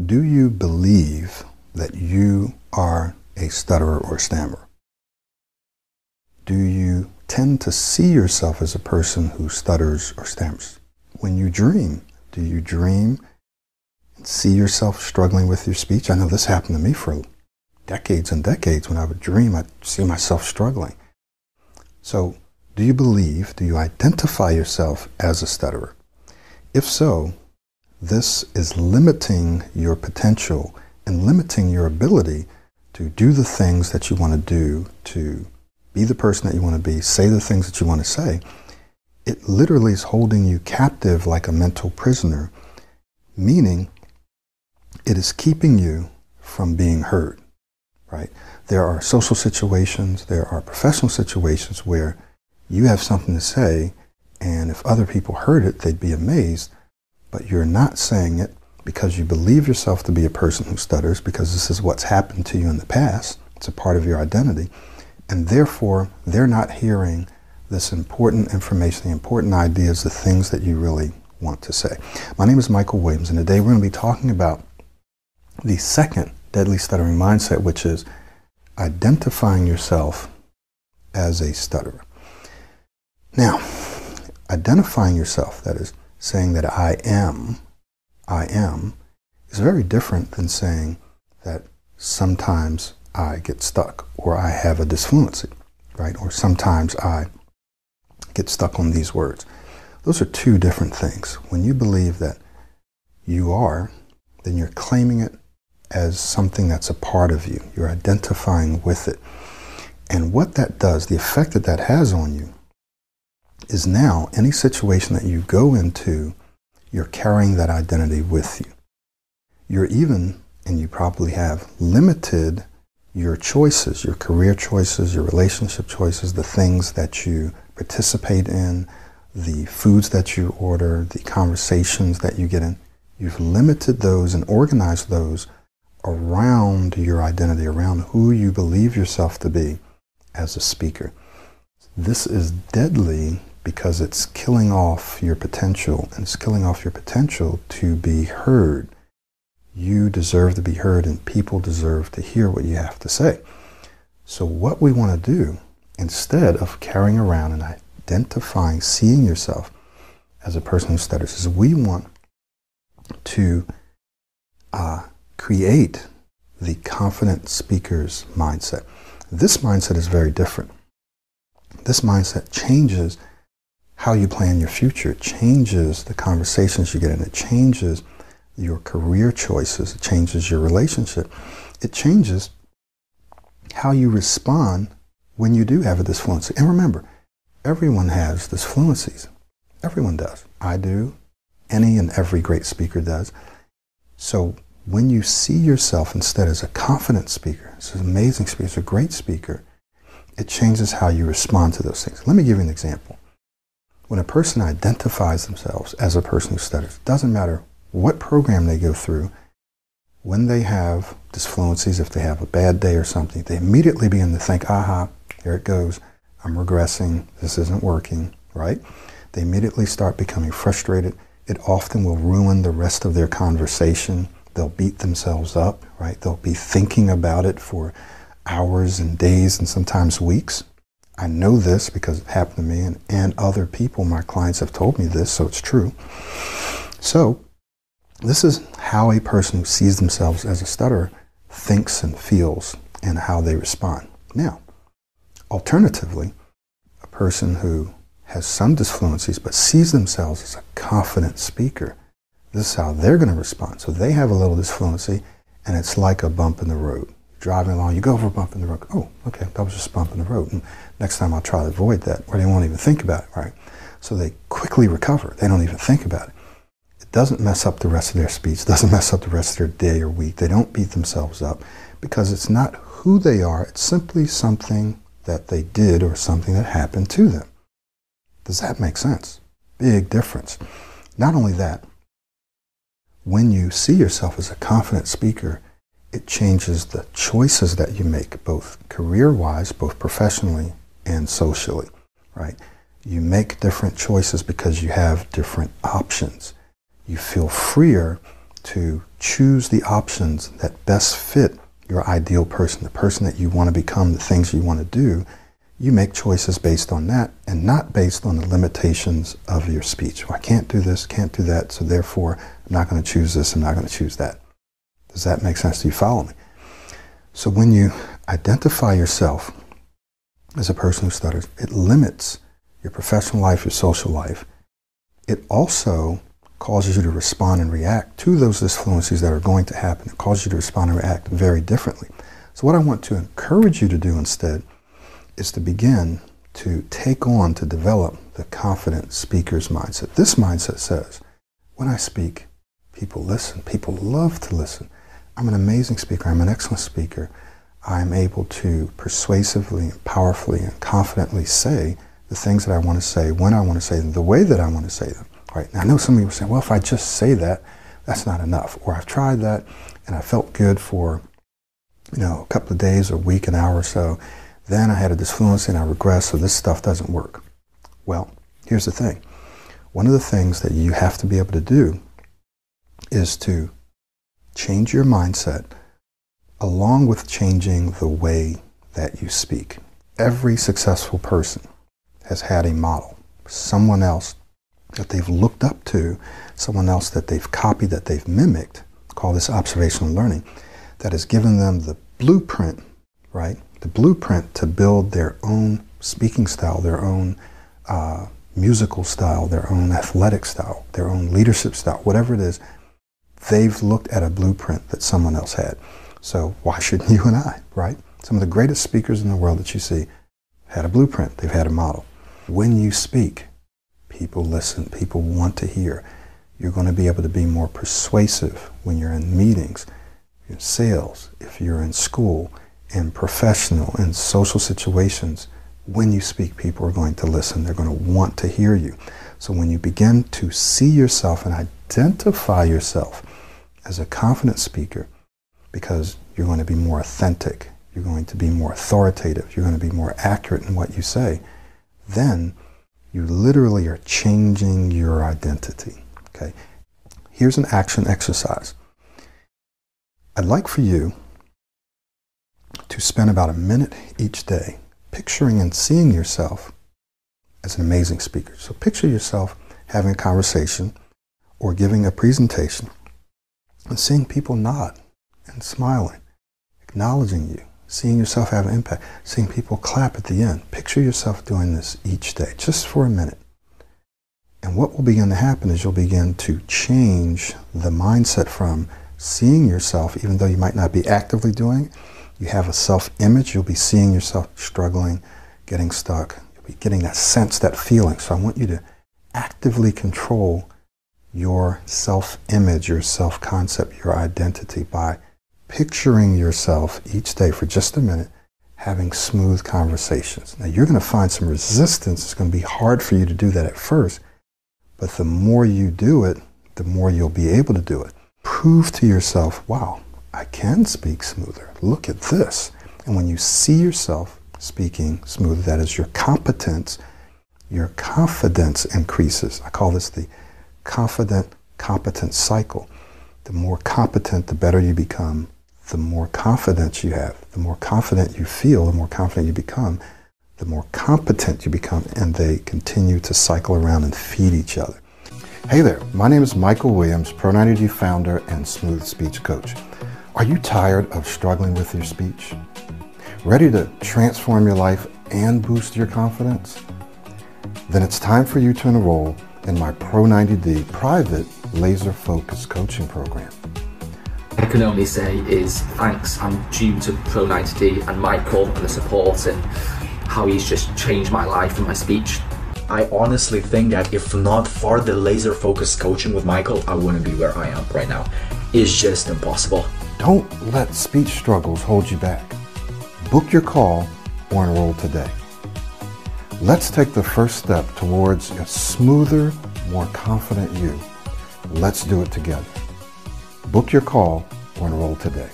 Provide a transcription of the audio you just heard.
Do you believe that you are a stutterer or stammerer? Do you tend to see yourself as a person who stutters or stammers? When you dream, do you dream and see yourself struggling with your speech? I know this happened to me for decades and decades. When I would dream, I'd see myself struggling. So, do you identify yourself as a stutterer? If so, this is limiting your potential and limiting your ability to do the things that you want to do, to be the person that you want to be, say the things that you want to say. It literally is holding you captive like a mental prisoner, meaning it is keeping you from being heard, right? There are social situations, there are professional situations where you have something to say, and if other people heard it, they'd be amazed, but you're not saying it because you believe yourself to be a person who stutters, because this is what's happened to you in the past. It's a part of your identity. And therefore, they're not hearing this important information, the important ideas, the things that you really want to say. My name is Michael Williams, and today we're going to be talking about the second deadly stuttering mindset, which is identifying yourself as a stutterer. Now, identifying yourself, that is, saying that I am, is very different than saying that sometimes I get stuck, or I have a disfluency, right? Or sometimes I get stuck on these words. Those are two different things. When you believe that you are, then you're claiming it as something that's a part of you. You're identifying with it. And what that does, the effect that that has on you, is now any situation that you go into, you're carrying that identity with you. You're even, and you probably have, limited your choices, your career choices, your relationship choices, the things that you participate in, the foods that you order, the conversations that you get in. You've limited those and organized those around your identity, around who you believe yourself to be as a speaker. This is deadly because it's killing off your potential, and it's killing off your potential to be heard. You deserve to be heard, and people deserve to hear what you have to say. So what we want to do, instead of carrying around and identifying, seeing yourself as a person who stutters, is we want to create the confident speaker's mindset. This mindset is very different. This mindset changes how you plan your future. It changes the conversations you get in. It changes your career choices. It changes your relationship. It changes how you respond when you do have a disfluency. And remember, everyone has disfluencies. Everyone does. I do. Any and every great speaker does. So when you see yourself instead as a confident speaker, as an amazing speaker, as a great speaker, it changes how you respond to those things. Let me give you an example. When a person identifies themselves as a person who stutters, it doesn't matter what program they go through, when they have disfluencies, if they have a bad day or something, they immediately begin to think, aha, here it goes, I'm regressing, this isn't working, right? They immediately start becoming frustrated. It often will ruin the rest of their conversation. They'll beat themselves up, right? They'll be thinking about it for hours and days and sometimes weeks. I know this because it happened to me, and other people, my clients, have told me this, so it's true. So this is how a person who sees themselves as a stutterer thinks and feels, and how they respond. Now, alternatively, a person who has some disfluencies but sees themselves as a confident speaker, this is how they're going to respond. So they have a little disfluency, and it's like a bump in the road. Driving along, you go over a bump in the road. Oh, okay, that was just a bump in the road. And next time I'll try to avoid that, or they won't even think about it, right? So they quickly recover. They don't even think about it. It doesn't mess up the rest of their speech, doesn't mess up the rest of their day or week. They don't beat themselves up because it's not who they are. It's simply something that they did or something that happened to them. Does that make sense? Big difference. Not only that, when you see yourself as a confident speaker, it changes the choices that you make, both career-wise, both professionally and socially, right? You make different choices because you have different options. You feel freer to choose the options that best fit your ideal person, the person that you want to become, the things you want to do. You make choices based on that and not based on the limitations of your speech. Well, I can't do this, can't do that, so therefore I'm not going to choose this, I'm not going to choose that. Does that make sense? Do you follow me? So when you identify yourself as a person who stutters, it limits your professional life, your social life. It also causes you to respond and react to those disfluencies that are going to happen. It causes you to respond and react very differently. So what I want to encourage you to do instead is to begin to take on, to develop the confident speaker's mindset. This mindset says, when I speak, people listen. People love to listen. I'm an amazing speaker. I'm an excellent speaker. I'm able to persuasively, powerfully, and confidently say the things that I want to say, when I want to say them, the way that I want to say them. All right. Now, I know some of you will say, well, if I just say that, that's not enough. Or I've tried that and I felt good for, a couple of days, a week, an hour or so. Then I had a disfluency and I regressed, so this stuff doesn't work. Well, here's the thing. One of the things that you have to be able to do is to change your mindset along with changing the way that you speak. Every successful person has had a model, someone else that they've looked up to, someone else that they've copied, that they've mimicked, call this observational learning, that has given them the blueprint, right? The blueprint to build their own speaking style, their own musical style, their own athletic style, their own leadership style, whatever it is. They've looked at a blueprint that someone else had. So why shouldn't you and I, right? Some of the greatest speakers in the world that you see had a blueprint. They've had a model. When you speak, people listen. People want to hear. You're going to be able to be more persuasive when you're in meetings, in sales, if you're in school, in professional and social situations. When you speak, people are going to listen. They're going to want to hear you. So when you begin to see yourself and identify yourself as a confident speaker, because you're going to be more authentic, you're going to be more authoritative, you're going to be more accurate in what you say, then you literally are changing your identity. Okay? Here's an action exercise. I'd like for you to spend about a minute each day picturing and seeing yourself as an amazing speaker. So picture yourself having a conversation or giving a presentation and seeing people nod and smiling, acknowledging you, seeing yourself have an impact, seeing people clap at the end. Picture yourself doing this each day, just for a minute. And what will begin to happen is you'll begin to change the mindset from seeing yourself, even though you might not be actively doing it. You have a self-image. You'll be seeing yourself struggling, getting stuck. You'll be getting that sense, that feeling. So I want you to actively control your self-image, your self-concept, your identity by picturing yourself each day for just a minute having smooth conversations. Now you're going to find some resistance. It's going to be hard for you to do that at first, but the more you do it, the more you'll be able to do it. Prove to yourself, wow, I can speak smoother. Look at this. And when you see yourself speaking smoother, that is your competence, your confidence increases. I call this the confident-competent cycle. The more competent, the better you become. The more confidence you have, the more confident you feel, the more confident you become, the more competent you become, and they continue to cycle around and feed each other. Hey there, my name is Michael Williams, Pro90D founder and smooth speech coach. Are you tired of struggling with your speech? Ready to transform your life and boost your confidence? Then it's time for you to enroll in my Pro90D private laser-focused coaching program. I can only say is thanks. I'm due to Pro90D and Michael and the support and how he's just changed my life and my speech. I honestly think that if not for the laser focused coaching with Michael, I wouldn't be where I am right now. It's just impossible. Don't let speech struggles hold you back. Book your call or enroll today. Let's take the first step towards a smoother, more confident you. Let's do it together. Book your call or enroll today.